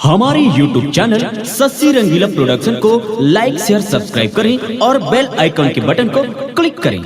हमारे YouTube channel Shashi Rangila production को लाइक share subscribe करें और बेल आइकन के बटन को क्लिक करें।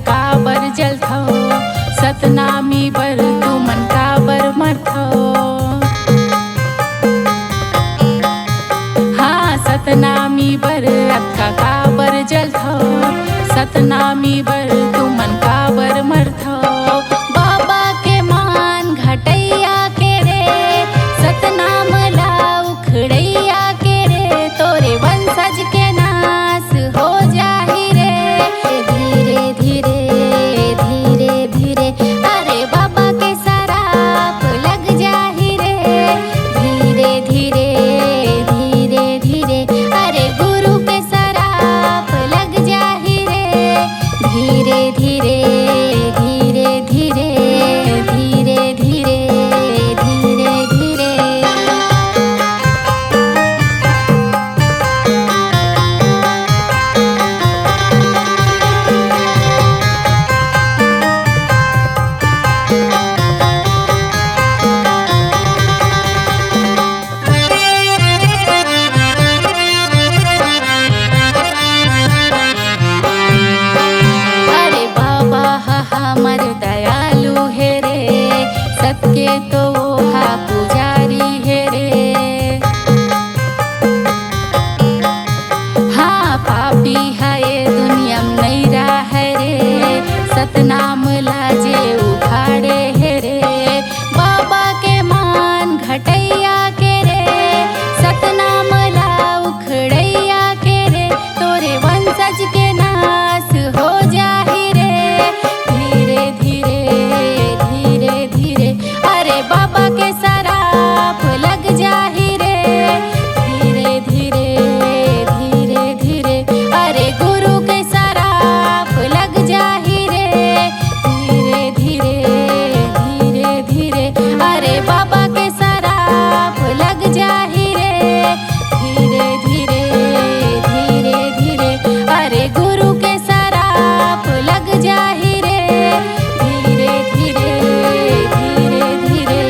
काबर जलथो सतनामी बर तू मन काबर मरथो। हाँ सतनामी बर अक्का काबर जलथो सतनामी बर तू मन काबर मरथो। बाबा के मान घटैया के रे सतनाम ला उखड़ैया के रे तोरे वंशज के नाश हो जाहि रे। धीरे धीरे धीरे धीरे अरे बाबा के सराप लग जाहि रे। धीरे धीरे धीरे धीरे अरे गुरु के सराप लग जाहि रे। धीरे धीरे धीरे धीरे धीरे धीरे धीरे धीरे हमर दयालु है रे सत्य तो हा पुजारी है रे। हाँ पापी है ये दुनिया में नहीं रहा है रे सतनाम लाजे उखाड़े है रे। बाबा के मान घटैया के रे सतनाम ला उखड़ैया के रे तोरे वंशज के नाश हो जाहि रे। धीरे धीरे धीरे धीरे अरे बाबा के सराप लग जाहि रे। धीरे धीरे धीरे धीरे अरे गुरु के सराप लग जाहि रे। धीरे धीरे धीरे धीरे अरे बाबा के सराप लग जाहि रे। धीरे धीरे धीरे धीरे अरे गुरु के सराप लग जाहि रे। धीरे धीरे धीरे धीरे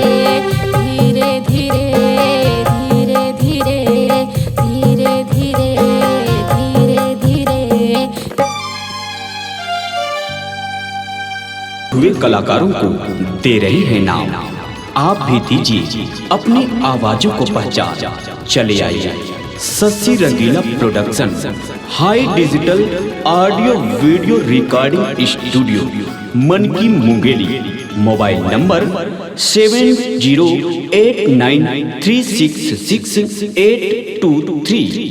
धीरे धीरे धीरे धीरे धीरे धीरे धीरे हुए कलाकारों को दे रही है नाम। आप भी दीजिए अपनी आवाजों को पहचान। चले आइए Sassi Rangila production high digital audio video recording studio Manki Mungeli. Mobile number 708936668823।